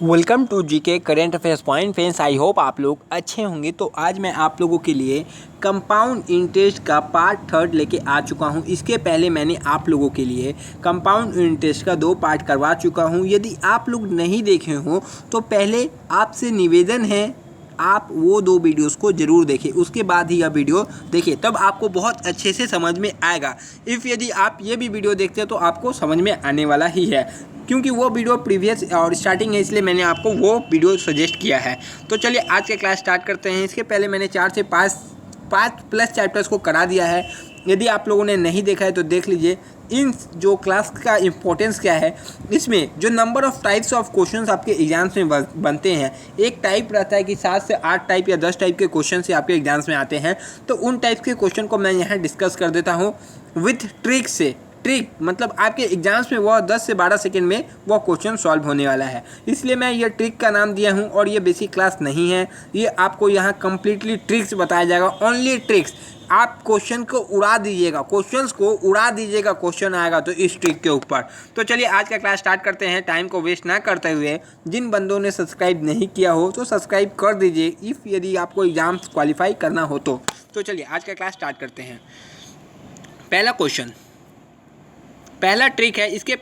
Welcome to GK current affairs point friends. I hope आप लोग अच्छे होंगे। तो आज मैं आप लोगों के लिए कंपाउंड इंटरेस्ट का पार्ट 3 लेके आ चुका हूं। इसके पहले मैंने आप लोगों के लिए कंपाउंड इंटरेस्ट का 2 पार्ट करवा चुका हूं। यदि आप लोग नहीं देखे हो तो पहले आपसे निवेदन है आप वो 2 वीडियोस को ज़रूर देखें, उसके बाद ही यह वीडियो देखें, तब आपको बहुत अच्छे से समझ में आएगा। यदि आप ये भी वीडियो देखते हैं तो आपको समझ में आने वाला ही है, क्योंकि वो वीडियो प्रीवियस और स्टार्टिंग है, इसलिए मैंने आपको वो वीडियो सजेस्ट किया है। तो चलिए आज का क्लास स्टार्ट करते हैं। इसके पहले मैंने 4 से 5 प्लस चैप्टर्स को करा दिया है। यदि आप लोगों ने नहीं देखा है तो देख लीजिए। इन जो क्लास का इम्पोर्टेंस क्या है, इसमें जो number of types of questions आपके एग्जाम्स में बनते हैं, एक टाइप रहता है कि 7 से 8 टाइप या 10 टाइप के क्वेश्चन से आपके एग्जाम्स में आते हैं। तो उन टाइप्स के क्वेश्चन को मैं यहाँ डिस्कस कर देता हूँ विथ ट्रिक से। ट्रिक मतलब आपके एग्जाम्स में वह 10 से 12 सेकंड में वह क्वेश्चन सॉल्व होने वाला है, इसलिए मैं ये ट्रिक का नाम दिया हूँ। और ये बेसिक क्लास नहीं है, ये आपको यहाँ कम्प्लीटली ट्रिक्स बताया जाएगा, ओनली ट्रिक्स। आप क्वेश्चन को उड़ा दीजिएगा, क्वेश्चन आएगा तो इस ट्रिक के ऊपर। तो चलिए आज का क्लास स्टार्ट करते हैं, टाइम को वेस्ट ना करते हुए। जिन बंदों ने सब्सक्राइब नहीं किया हो तो सब्सक्राइब कर दीजिए, यदि आपको एग्जाम्स क्वालिफाई करना हो तो। चलिए आज का क्लास स्टार्ट करते हैं। पहला क्वेश्चन, पहला ट्रिक है। इसके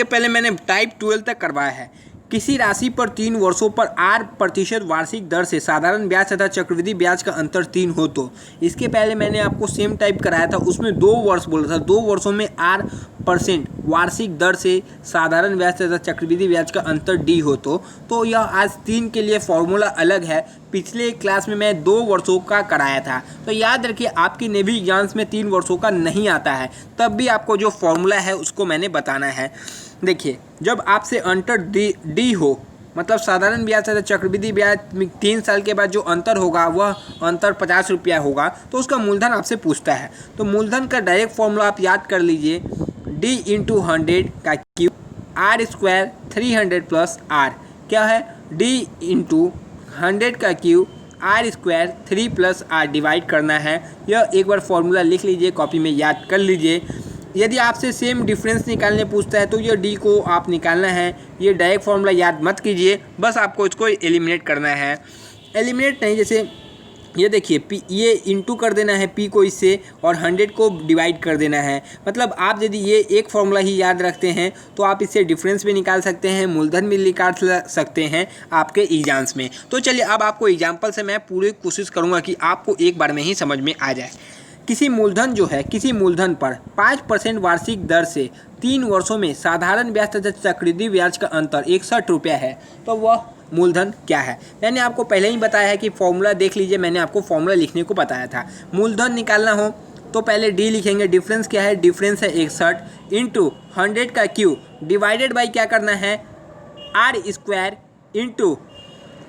पहले मैंने टाइप 12 तक करवाया है। किसी राशि पर 3 वर्षों पर 8% वार्षिक दर से साधारण ब्याज तथा चक्रवृद्धि ब्याज का अंतर 3 हो तो। इसके पहले मैंने आपको सेम टाइप कराया था, उसमें 2 वर्ष बोला था। 2 वर्षों में 8% वार्षिक दर से साधारण ब्याज तथा चक्रवृद्धि ब्याज का अंतर D हो तो यह आज 3 के लिए फॉर्मूला अलग है। पिछले क्लास में मैं 2 वर्षों का कराया था, तो याद रखिए आपकी नेवी एग्जाम्स में 3 वर्षों का नहीं आता है, तब भी आपको जो फॉर्मूला है उसको मैंने बताना है। देखिए, जब आपसे अंतर डी हो, मतलब साधारण ब्याज तथा चक्रवृद्धि ब्याज में 3 साल के बाद जो अंतर होगा वह अंतर 50 रुपया होगा, तो उसका मूलधन आपसे पूछता है। तो मूलधन का डायरेक्ट फॉर्मूला आप याद कर लीजिए, D इंटू 100 का cube R square 300 plus R. क्या है? D इंटू 100 का cube R square 3 plus R divide करना है। यह एक बार फॉर्मूला लिख लीजिए, कॉपी में याद कर लीजिए। यदि आपसे सेम डिफरेंस निकालने पूछता है तो ये D को आप निकालना है। ये डायरेक्ट फॉर्मूला याद मत कीजिए, बस आपको इसको एलिमिनेट करना है। एलिमिनेट नहीं, जैसे ये देखिए P, ये इंटू कर देना है P को इससे, और 100 को डिवाइड कर देना है। मतलब आप यदि ये एक फॉर्मूला ही याद रखते हैं तो आप इससे डिफरेंस भी निकाल सकते हैं, मूलधन भी निकाल सकते हैं आपके एग्जाम्स में। तो चलिए अब आपको एग्जाम्पल से मैं पूरी कोशिश करूँगा कि आपको एक बार में ही समझ में आ जाए। किसी मूलधन पर 5% वार्षिक दर से 3 वर्षों में साधारण ब्याज तथा चक्रवृद्धि ब्याज का अंतर 61 रुपया है, तो वह मूलधन क्या है? मैंने आपको पहले ही बताया है कि फॉर्मूला देख लीजिए, मैंने आपको फॉर्मूला लिखने को बताया था। मूलधन निकालना हो तो पहले D लिखेंगे। डिफरेंस क्या है? डिफरेंस है 61 इंटू 100 का क्यूब डिवाइडेड बाई क्या करना है, आर स्क्वायर इंटू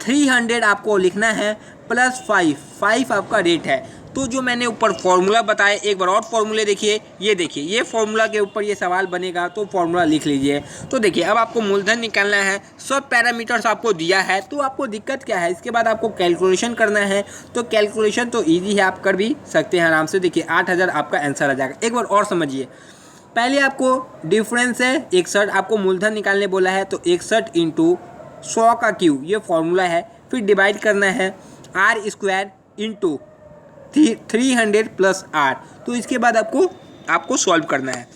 300 आपको लिखना है प्लस 5 आपका रेट है। तो जो मैंने ऊपर फॉर्मूला बताया, एक बार और फॉर्मूले देखिए। ये देखिए, ये फॉर्मूला के ऊपर ये सवाल बनेगा, तो फॉर्मूला लिख लीजिए। तो देखिए अब आपको मूलधन निकालना है, सब पैरामीटर्स आपको दिया है, तो आपको दिक्कत क्या है? इसके बाद आपको कैलकुलेशन करना है। तो कैलकुलेशन तो ईजी है, आप कर भी सकते हैं आराम से। देखिए 8000 आपका आंसर आ जाएगा। एक बार और समझिए, पहले आपको डिफरेंस है 61, आपको मूलधन निकालने बोला है, तो 61 इंटू 100 का क्यूब, ये फॉर्मूला है। फिर डिवाइड करना है R square into 300 plus R. तो इसके बाद आपको सॉल्व करना है।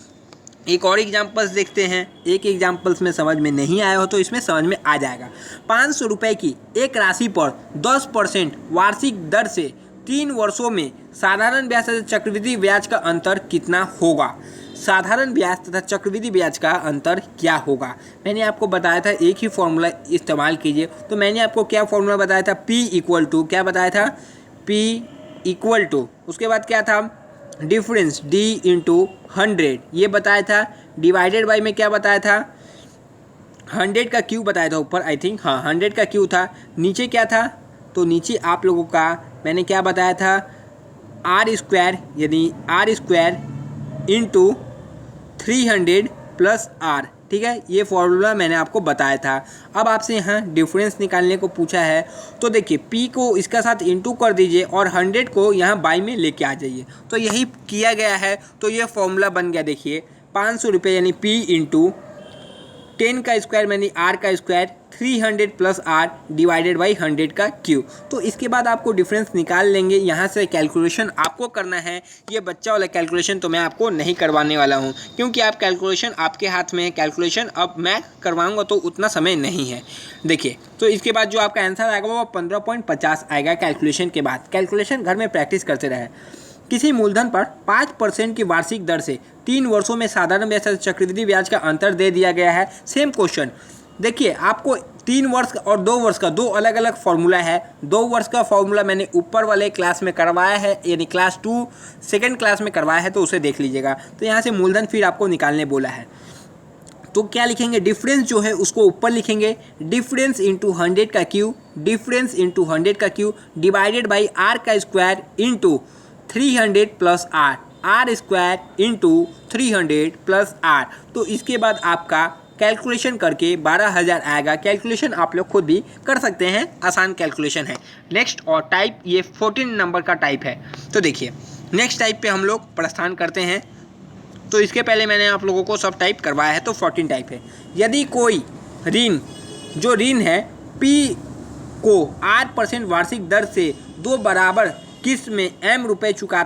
एक और एग्जाम्पल्स देखते हैं। एक एग्जाम्पल्स में समझ में नहीं आया हो तो इसमें समझ में आ जाएगा। 500 रुपये की एक राशि पर 10% वार्षिक दर से 3 वर्षों में साधारण ब्याज तथा चक्रवृद्धि ब्याज का अंतर कितना होगा? साधारण ब्याज तथा चक्रवृद्धि ब्याज का अंतर क्या होगा? मैंने आपको बताया था एक ही फॉर्मूला इस्तेमाल कीजिए। तो मैंने आपको क्या फॉर्मूला बताया था? P इक्वल टू, क्या बताया था? P इक्वल टू, उसके बाद क्या था? डिफरेंस D इंटू 100 ये बताया था। डिवाइडेड बाई में क्या बताया था? 100 का क्यूब बताया था ऊपर, आई थिंक, हाँ 100 का क्यूब था। नीचे क्या था? तो नीचे आप लोगों का मैंने क्या बताया था? आर स्क्वायर, यानी R square into 300 plus R. ठीक है, ये फॉर्मूला मैंने आपको बताया था। अब आपसे यहाँ डिफरेंस निकालने को पूछा है, तो देखिए P को इसका साथ इंटू कर दीजिए और 100 को यहाँ बाई में लेके आ जाइए। तो यही किया गया है, तो ये फॉर्मूला बन गया। देखिए 500 रुपये यानी P इंटू 10 का स्क्वायर यानी r का square 300 plus r divided by 100 का क्यूब। तो इसके बाद आपको डिफरेंस निकाल लेंगे, यहाँ से कैलकुलेशन आपको करना है। ये बच्चा वाला कैलकुलेशन तो मैं आपको नहीं करवाने वाला हूँ, क्योंकि आप कैलकुलेशन आपके हाथ में है। कैलकुलेशन अब मैं करवाऊँगा तो उतना समय नहीं है। देखिए, तो इसके बाद जो आपका आंसर आएगा वो 15.50 आएगा कैलकुलेशन के बाद। कैलकुलेशन घर में प्रैक्टिस करते रहे। किसी मूलधन पर 5% की वार्षिक दर से 3 वर्षों में साधारण ब्याज तथा चक्रवृद्धि ब्याज का अंतर दे दिया गया है। Same question. देखिए, आपको 3 वर्ष और 2 वर्ष का दो अलग अलग फॉर्मूला है। 2 वर्ष का फॉर्मूला मैंने ऊपर वाले क्लास में करवाया है, यानी क्लास 2 सेकेंड क्लास में करवाया है, तो उसे देख लीजिएगा। तो यहाँ से मूलधन फिर आपको निकालने बोला है, तो क्या लिखेंगे, डिफरेंस जो है उसको ऊपर लिखेंगे, डिफरेंस इंटू 100 का क्यू, डिफरेंस इंटू 100 का क्यू डिवाइडेड बाई r का square into 300 plus r square into 300 plus r। तो इसके बाद आपका कैलकुलेशन करके 12,000 आएगा। कैलकुलेशन आप लोग खुद भी कर सकते हैं, आसान कैलकुलेशन है। नेक्स्ट और टाइप ये 14 नंबर का टाइप है। तो देखिए, नेक्स्ट टाइप पे हम लोग प्रस्थान करते हैं। तो इसके पहले मैंने आप लोगों को सब टाइप करवाया है, तो 14 टाइप है। यदि कोई ऋण जो ऋण है P को 8% वार्षिक दर से 2 बराबर किस्त में m रुपये चुकता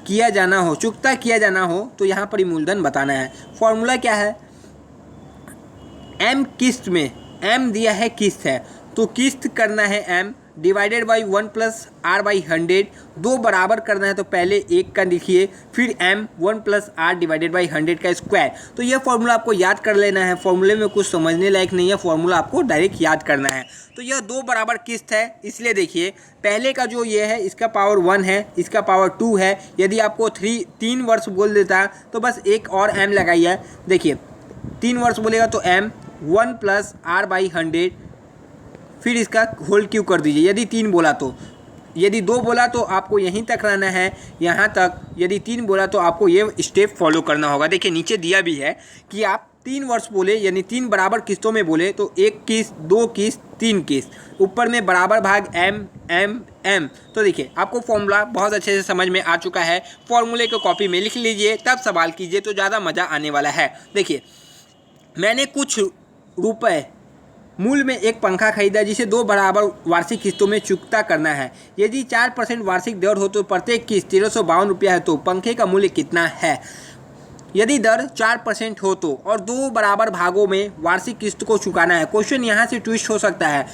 किया जाना हो, तो यहाँ पर ही मूलधन बताना है। फॉर्मूला क्या है, m किस्त में, m दिया है किस्त है, तो किस्त करना है m divided by 1 plus r by 100। 2 बराबर करना है तो पहले 1 का लिखिए, फिर m 1 plus r divided by 100 का स्क्वायर। तो यह फॉर्मूला आपको याद कर लेना है। फॉर्मूले में कुछ समझने लायक नहीं है, फॉर्मूला आपको डायरेक्ट याद करना है। तो यह 2 बराबर किस्त है, इसलिए देखिए पहले का जो ये है इसका पावर 1 है, इसका पावर 2 है। यदि आपको 3 वर्ष बोल देता तो बस एक और m लगाइए। देखिए 3 वर्ष बोलेगा तो m 1 प्लस r बाई 100, फिर इसका होल क्यू कर दीजिए। यदि 3 बोला तो, यदि 2 बोला तो आपको यहीं तक रहना है, यहाँ तक। यदि 3 बोला तो आपको ये स्टेप फॉलो करना होगा। देखिए नीचे दिया भी है कि आप 3 वर्ष बोले यानी 3 बराबर किस्तों में बोले तो 1 किस्त, 2 किस्त, 3 किस्त, ऊपर में बराबर भाग m। तो देखिए आपको फॉर्मूला बहुत अच्छे से समझ में आ चुका है। फॉर्मूले को कॉपी में लिख लीजिए, तब सवाल कीजिए तो ज़्यादा मज़ा आने वाला है। देखिए, मैंने कुछ रुपए मूल में एक पंखा खरीदा जिसे 2 बराबर वार्षिक किस्तों में चुकता करना है। यदि 4% वार्षिक दर हो तो प्रत्येक किस्त 1352 रुपया है, तो पंखे का मूल्य कितना है। यदि दर 4% हो तो और 2 बराबर भागों में वार्षिक किस्त को चुकाना है। क्वेश्चन यहाँ से ट्विस्ट हो सकता है।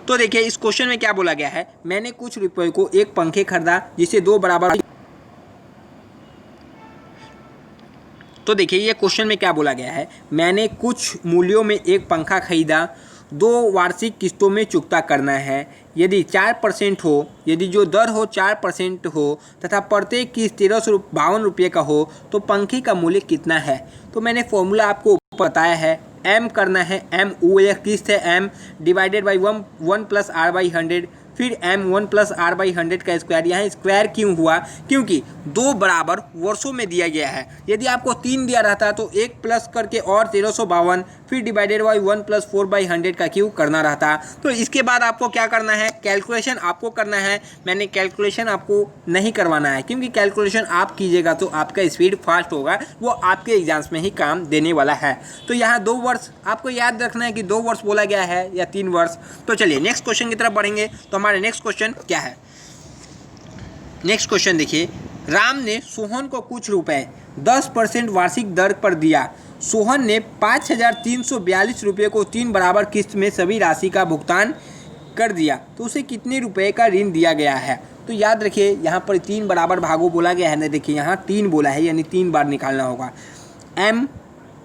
तो देखिए इस क्वेश्चन में क्या बोला गया है, मैंने कुछ रुपये को एक पंखे खरीदा जिसे 2 बराबर। तो देखिए ये क्वेश्चन में क्या बोला गया है, मैंने कुछ मूल्यों में एक पंखा खरीदा, 2 वार्षिक किस्तों में चुकता करना है। यदि 4% हो, यदि जो दर हो 4% हो तथा प्रत्येक किस्त 1352 रुपये का हो, तो पंखे का मूल्य कितना है। तो मैंने फॉर्मूला आपको बताया है, m करना है, m वो एक किस्त है m divided by 1 plus r by 100, फिर m 1 प्लस r बाई 100 का स्क्वायर। यहाँ स्क्वायर क्यों हुआ, क्योंकि 2 बराबर वर्षों में दिया गया है। यदि आपको 3 दिया रहता तो 1 प्लस करके और 1352, फिर डिवाइडेड बाई 1 प्लस 4 बाई 100 का क्यों करना रहता। तो इसके बाद आपको क्या करना है, कैलकुलेशन आपको करना है। मैंने कैलकुलेशन आपको नहीं करवाना है, क्योंकि कैलकुलेशन आप कीजिएगा तो आपका स्पीड फास्ट होगा, वो आपके एग्जाम्स में ही काम देने वाला है। तो यहाँ 2 वर्ष आपको याद रखना है कि 2 वर्ष बोला गया है या 3 वर्ष। तो चलिए नेक्स्ट क्वेश्चन की तरफ बढ़ेंगे। तो हमारे नेक्स्ट क्वेश्चन क्या है, नेक्स्ट क्वेश्चन देखिए, राम ने सोहन को कुछ रुपए 10% वार्षिक दर पर दिया। सोहन ने 5,342 रुपये को 3 बराबर किस्त में सभी राशि का भुगतान कर दिया, तो उसे कितने रुपए का ऋण दिया गया है। तो याद रखिए यहाँ पर 3 बराबर भागों बोला गया है ना, देखिए यहाँ 3 बोला है, यानी 3 बार निकालना होगा। m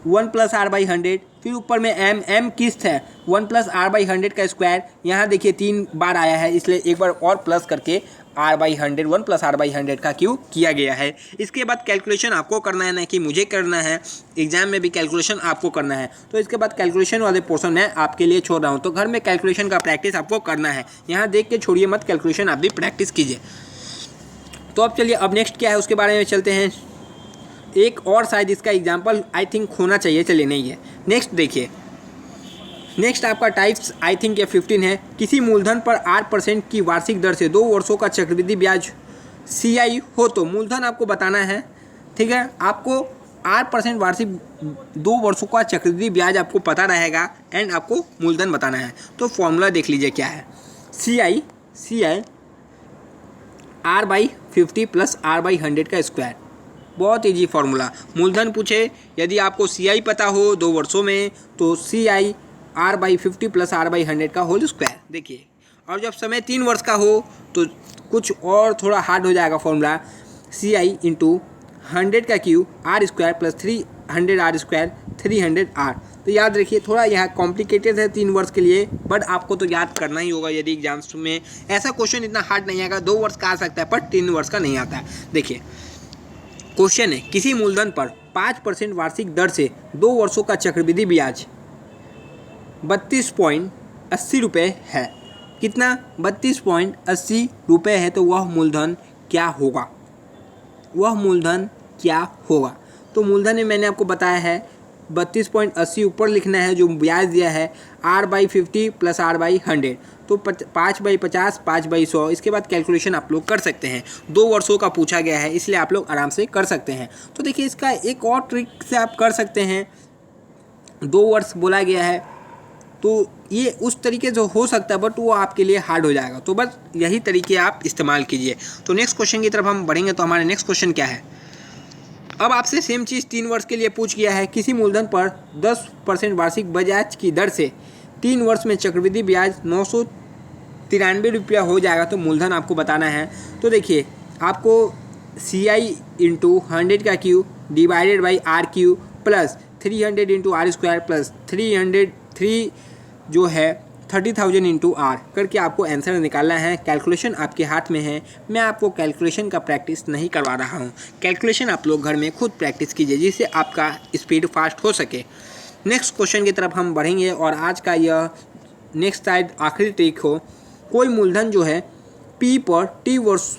1 प्लस r बाई 100, फिर ऊपर में m किस्त है 1 प्लस r बाई 100 का स्क्वायर। यहाँ देखिए 3 बार आया है, इसलिए एक बार और प्लस करके r by 100 1 plus r by 100 का क्यों किया गया है। इसके बाद कैलकुलेशन आपको करना है, ना कि मुझे करना है। एग्जाम में भी कैलकुलेशन आपको करना है। तो इसके बाद कैलकुलेशन वाले पोर्शन मैं आपके लिए छोड़ रहा हूँ, तो घर में कैलकुलेशन का प्रैक्टिस आपको करना है। यहाँ देख के छोड़िए मत, कैलकुलेशन आप भी प्रैक्टिस कीजिए। तो अब चलिए, अब नेक्स्ट क्या है उसके बारे में चलते हैं। एक और शायद इसका एग्जाम्पल आई थिंक होना चाहिए, चलिए नहीं है। नेक्स्ट देखिए, नेक्स्ट आपका टाइप्स आई थिंक ये 15 है। किसी मूलधन पर 8% की वार्षिक दर से 2 वर्षों का चक्रवृद्धि ब्याज CI हो तो मूलधन आपको बताना है। ठीक है, आपको 8% वार्षिक 2 वर्षों का चक्रवृद्धि ब्याज आपको पता रहेगा एंड आपको मूलधन बताना है। तो फॉर्मूला देख लीजिए क्या है, सी आई R/50 प्लस R/100 का स्क्वायर। बहुत ईजी फार्मूला। मूलधन पूछे, यदि आपको CI पता हो 2 वर्षों में तो CI R/50 प्लस R/100 का होल स्क्वायर। देखिए, और जब समय 3 वर्ष का हो तो कुछ और थोड़ा हार्ड हो जाएगा फॉर्मूला, CI इंटू 100 का Q R² plus 300 R², 300 R। तो याद रखिए, थोड़ा यहाँ कॉम्प्लिकेटेड है 3 वर्ष के लिए, बट आपको तो याद करना ही होगा। यदि एग्जाम्स में ऐसा क्वेश्चन इतना हार्ड नहीं आएगा, 2 वर्ष का आ सकता है पर 3 वर्ष का नहीं आता है। देखिए क्वेश्चन है, किसी मूलधन पर 5% वार्षिक दर से 2 वर्षों का चक्रवृद्धि ब्याज 32.80 रुपये है। कितना? 32.80 रुपये है। तो वह मूलधन क्या होगा? वह मूलधन क्या होगा? तो मूलधन में मैंने आपको बताया है 32.80 ऊपर लिखना है, जो ब्याज दिया है R/50 प्लस R/100, तो 5/50, 5/100। इसके बाद कैलकुलेशन आप लोग कर सकते हैं। 2 वर्षों का पूछा गया है, इसलिए आप लोग आराम से कर सकते हैं। तो देखिए, इसका एक और ट्रिक से आप कर सकते हैं। 2 वर्ष बोला गया है तो ये उस तरीके से हो सकता है, बट वो आपके लिए हार्ड हो जाएगा। तो बस यही तरीके आप इस्तेमाल कीजिए। तो नेक्स्ट क्वेश्चन की तरफ हम बढ़ेंगे। तो हमारे नेक्स्ट क्वेश्चन क्या है? अब आपसे सेम चीज़ 3 वर्ष के लिए पूछ गया है। किसी मूलधन पर 10% वार्षिक ब्याज की दर से 3 वर्ष में चक्रवृद्धि ब्याज 993 रुपया हो जाएगा। तो मूलधन आपको बताना है। तो देखिए, आपको CI इंटू 100 का Q divided by RQ plus 300 into R² plus 303 जो है 30,000 इंटू R करके आपको आंसर निकालना है। कैलकुलेशन आपके हाथ में है। मैं आपको कैलकुलेशन का प्रैक्टिस नहीं करवा रहा हूँ। कैलकुलेशन आप लोग घर में खुद प्रैक्टिस कीजिए, जिससे आपका स्पीड फास्ट हो सके। नेक्स्ट क्वेश्चन की तरफ हम बढ़ेंगे और आज का यह नेक्स्ट शायद आखिरी ट्रिक हो। कोई मूलधन जो है P पर T वर्ष,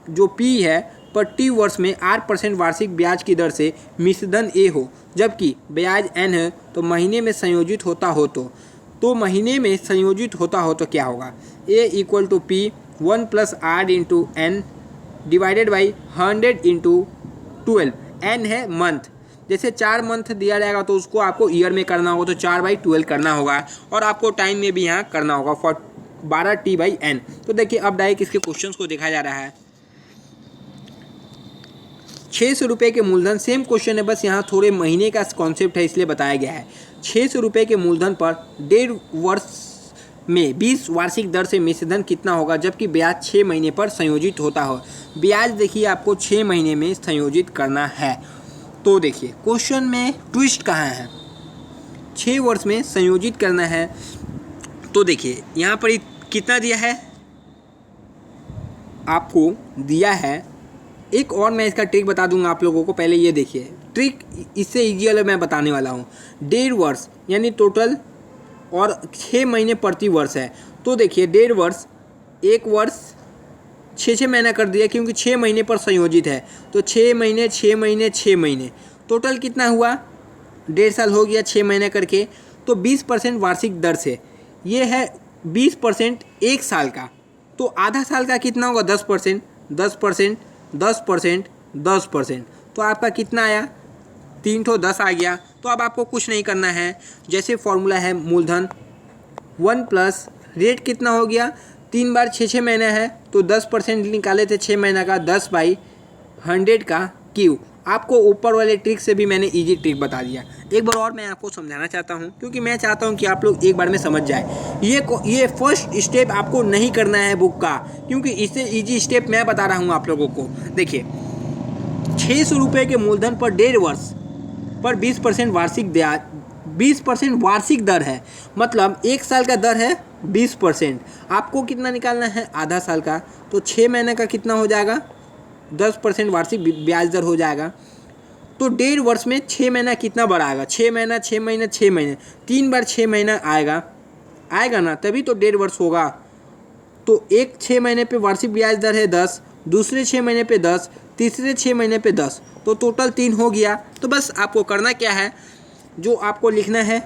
जो P है पर T वर्ष में 8% वार्षिक ब्याज की दर से मिश्रधन A हो, जबकि ब्याज N है तो महीने में संयोजित होता हो तो महीने में संयोजित होता हो तो क्या होगा? A equal to P 1 plus R into N divided by 100 into 12। N है मंथ, जैसे 4 मंथ दिया जाएगा तो उसको आपको ईयर में करना होगा, तो 4/12 करना होगा। और आपको टाइम में भी यहाँ करना होगा 12T/N। तो देखिए, अब डायरेक्ट इसके क्वेश्चंस को देखा जा रहा है। 600 रुपये के मूलधन, सेम क्वेश्चन है, बस यहाँ थोड़े महीने का कॉन्सेप्ट है इसलिए बताया गया है। 600 रुपये के मूलधन पर 1.5 वर्ष में 20 वार्षिक दर से मिश्रधन कितना होगा, जबकि ब्याज 6 महीने पर संयोजित होता हो। ब्याज देखिए आपको 6 महीने में संयोजित करना है। तो देखिए क्वेश्चन में ट्विस्ट कहाँ है? 6 वर्ष में संयोजित करना है। तो देखिए यहाँ पर कितना दिया है, आपको दिया है। एक और मैं इसका ट्रिक बता दूंगा आप लोगों को। पहले ये देखिए, ट्रिक इससे ईजी वाला मैं बताने वाला हूँ। 1.5 वर्ष यानी टोटल, और 6 महीने प्रति वर्ष है। तो देखिए 1.5 वर्ष, 1 वर्ष 6 महीना कर दिया क्योंकि 6 महीने पर संयोजित है। तो 6 महीने 6 महीने 6 महीने, टोटल कितना हुआ? 1.5 साल हो गया 6 महीने करके। तो 20% वार्षिक दर से, ये है 20% 1 साल का। तो आधा साल का कितना होगा? 10%, 10%, 10%, 10%। तो आपका कितना आया? 3 तो 10 आ गया। तो अब आपको कुछ नहीं करना है। जैसे फॉर्मूला है मूलधन 1 प्लस रेट कितना हो गया? 3 बार 6 महीना है तो 10% निकाले थे 6 महीना का, 10/100 का क्यू। आपको ऊपर वाले ट्रिक से भी मैंने इजी ट्रिक बता दिया। एक बार और मैं आपको समझाना चाहता हूँ, क्योंकि मैं चाहता हूँ कि आप लोग एक बार में समझ जाए। ये फर्स्ट स्टेप आपको नहीं करना है बुक का, क्योंकि इससे इजी स्टेप मैं बता रहा हूँ आप लोगों को। देखिए 600 रुपये के मूलधन पर 1.5 वर्ष पर 20% वार्षिक ब्याज, 20% वार्षिक दर है, मतलब 1 साल का दर है 20%। आपको कितना निकालना है? आधा साल का। तो 6 महीने का कितना हो जाएगा? 10% वार्षिक ब्याज दर हो जाएगा। तो 1.5 वर्ष में 6 महीना कितना बड़ा आएगा? 6 महीना 6 महीने 6 महीने, 3 बार 6 महीना आएगा ना, तभी तो 1.5 वर्ष होगा। तो एक 6 महीने पे वार्षिक ब्याज दर है 10, दूसरे 6 महीने पे 10, तीसरे 6 महीने पे 10, तो टोटल 3 हो गया। तो बस आपको करना क्या है, जो आपको लिखना है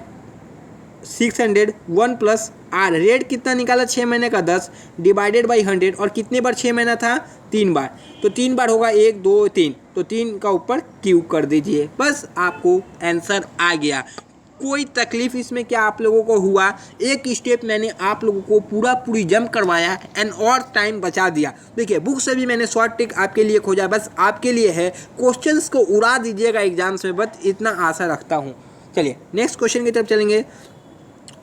600 1 प्लस आर, रेट कितना निकाला 6 महीने का 10 डिवाइडेड बाई 100, और कितने बार 6 महीना था 3 बार, तो 3 बार होगा 1 2 3, तो 3 का ऊपर क्यूब कर दीजिए, बस आपको आंसर आ गया। कोई तकलीफ इसमें क्या आप लोगों को हुआ? एक स्टेप मैंने आप लोगों को पूरी जम करवाया एंड और टाइम बचा दिया। देखिए बुक से भी मैंने शॉर्ट ट्रिक आपके लिए खोजा, बस आपके लिए है, क्वेश्चंस को उड़ा दीजिएगा एग्जाम्स में, बस इतना आशा रखता हूँ। चलिए नेक्स्ट क्वेश्चन की तरफ चलेंगे।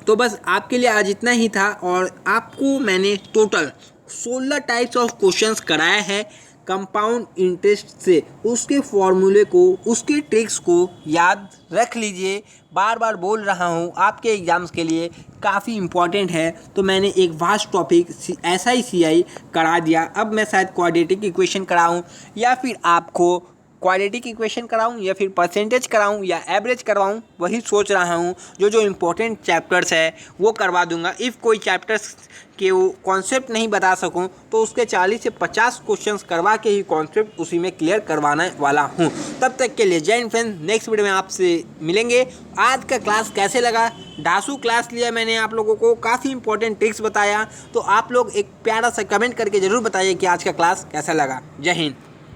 तो बस आपके लिए आज इतना ही था, और आपको मैंने टोटल 16 टाइप्स ऑफ क्वेश्चंस कराए हैं कंपाउंड इंटरेस्ट से। उसके फॉर्मूले को, उसके ट्रिक्स को याद रख लीजिए। बार बार बोल रहा हूँ, आपके एग्ज़ाम्स के लिए काफ़ी इम्पॉर्टेंट है। तो मैंने एक वास्ट टॉपिक SICI करा दिया। अब मैं शायद क्वाड्रेटिक इक्वेशन कराऊँ, या फिर आपको क्वाड्रेटिक इक्वेशन कराऊं, या फिर परसेंटेज कराऊं, या एवरेज करवाऊं, वही सोच रहा हूं। जो इम्पोर्टेंट चैप्टर्स है वो करवा दूंगा। इफ़ कोई चैप्टर्स के वो कॉन्सेप्ट नहीं बता सकूं, तो उसके 40 से 50 क्वेश्चंस करवा के ही कॉन्सेप्ट उसी में क्लियर करवाने वाला हूं। तब तक के लिए जय हिंद फ्रेंड्स, नेक्स्ट वीडियो में आपसे मिलेंगे। आज का क्लास कैसे लगा? ढासू क्लास लिया मैंने आप लोगों को, काफ़ी इंपॉर्टेंट ट्रिक्स बताया, तो आप लोग एक प्यारा सा कमेंट करके ज़रूर बताइए कि आज का क्लास कैसा लगा। जय हिंद।